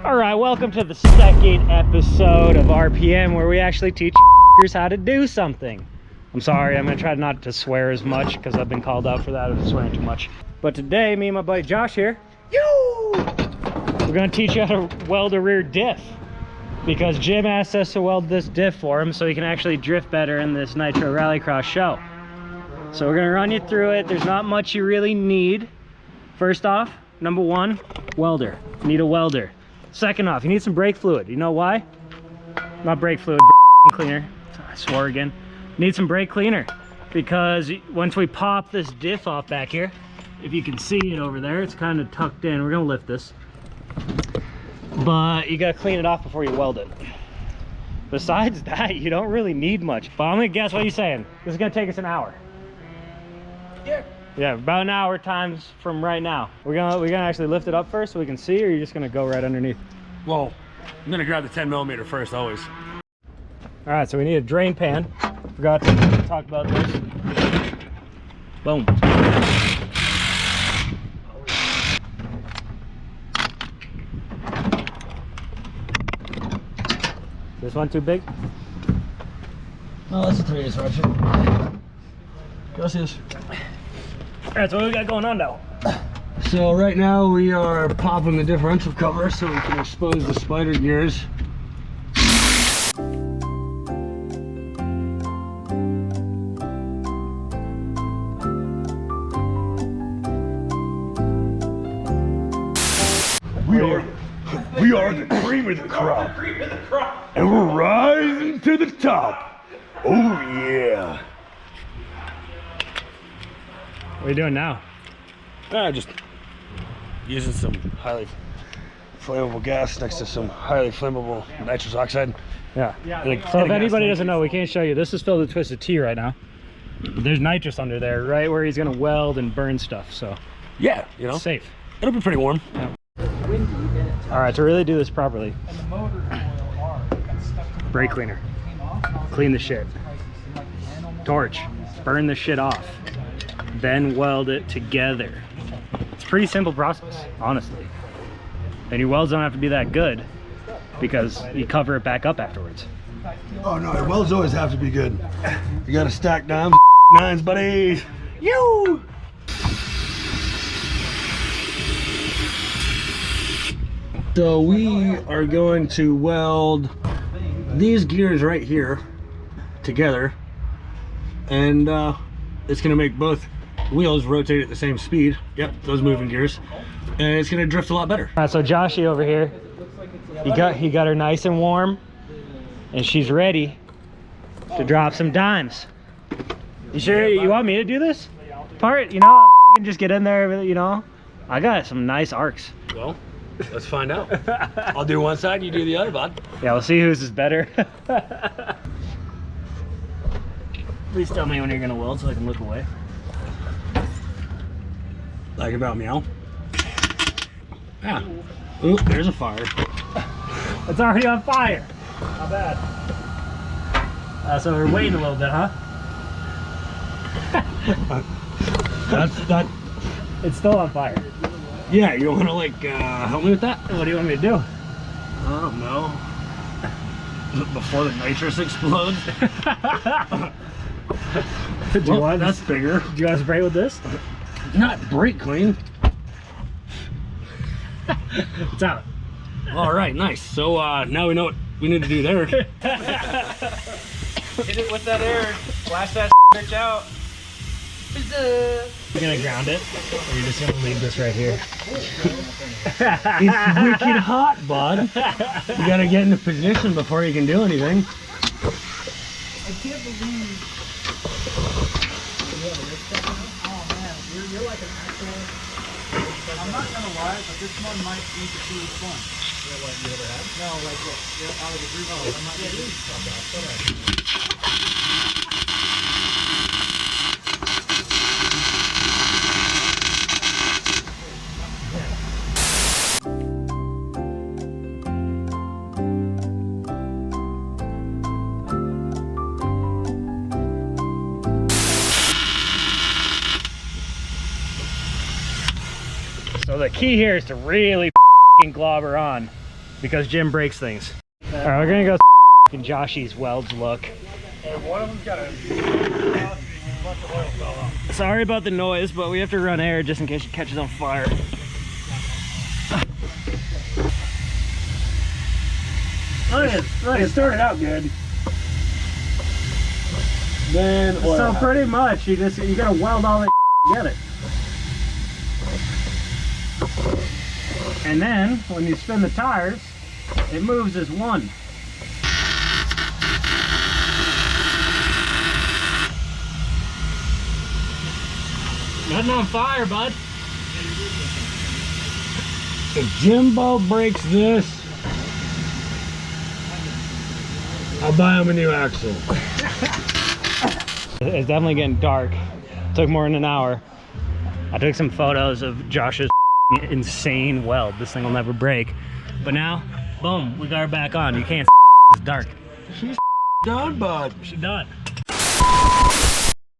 All right, welcome to the second episode of RPM, where we actually teach how to do something. I'm sorry, I'm gonna try not to swear as much because I've been called out for that. I'm swearing too much. But today, me and my buddy Josh here, we're gonna teach you how to weld a rear diff, because Jim asked us to weld this diff for him so he can actually drift better in this Nitro Rallycross show. So we're gonna run you through it. There's not much you really need. First off, number one, welder. You need a welder. Second off, you need some brake fluid. You know why? Not brake fluid, cleaner. I swore again. You need some brake cleaner, because once we pop this diff off back here, if you can see it over there, it's kind of tucked in. We're gonna lift this, but you gotta clean it off before you weld it. Besides that, you don't really need much. But I'm gonna guess what you're saying. This is gonna take us an hour. Yeah, about an hour times from right now. We're gonna actually lift it up first so we can see, or you're just gonna go right underneath? Well, I'm gonna grab the 10mm first, always. All right, so we need a drain pan. Forgot to talk about this. Boom. This one too big? No, that's a 3/8 ratchet. Gracias. All right, so what we got going on now? So right now we are popping the differential cover so we can expose the spider gears. We are the cream of the crop, and we're rising to the top. Oh yeah. What are you doing now? Just using some highly flammable gas next to some highly flammable nitrous oxide. Yeah. So if anybody doesn't know, we can't show you. This is filled with Twisted Tea right now. But there's nitrous under there, right where he's gonna weld and burn stuff. So yeah, you know, safe. It'll be pretty warm. Yeah. All right, to really do this properly, brake cleaner, clean the shit, torch, burn the shit off, then weld it together. It's a pretty simple process, honestly. And your welds don't have to be that good because you cover it back up afterwards. Oh no, your welds always have to be good. You gotta stack down nines, buddy. You. So we are going to weld these gears right here together, and it's going to make both wheels rotate at the same speed. Yep, those moving gears, and it's going to drift a lot better. All right, so Joshy over here, he got her nice and warm, and she's ready to drop some dimes. You sure you want me to do this part? You know, I'll just get in there. You know, I got some nice arcs. Well, let's find out. I'll do one side, you do the other, bud. Yeah, we'll see whose is better. Please tell me when you're gonna weld so I can look away. Like about meow. Yeah. Ooh, there's a fire. It's already on fire. Not bad. So we're waiting a little bit, huh? That. It's still on fire. Yeah, you want to like help me with that? What do you want me to do? I don't know. Before the nitrous explodes. That's bigger. Do you want to spray with this? Not brake clean. It's out. All right, nice. So now we know what we need to do there. Hit it with that air. Blast that bitch out. You're gonna ground it, or you're just gonna leave this right here? It's wicked hot, bud. You gotta get into position before you can do anything. I can't believe. Oh man, you're like an actual. I'm not gonna lie, but this one might be the coolest one. Yeah, what you ever had? No, like out of the group. Oh, I'm not gonna. So the key here is to really globber on. because Jim breaks things. All right, we're gonna go in Joshy's Weld's look. One of them's got a bunch of oil fell off. Sorry about the noise, but we have to run air just in case it catches on fire. Look, it started out good. Then oil. So pretty much, you gotta weld all that together. And then, when you spin the tires, it moves as one. Nothing on fire, bud. If Jimbo breaks this, I'll buy him a new axle. It's definitely getting dark. Took more than an hour. I took some photos of Josh's insane weld. This thing will never break. But now, boom, we got her back on. You can't. It's dark. She's done, bud. She's done.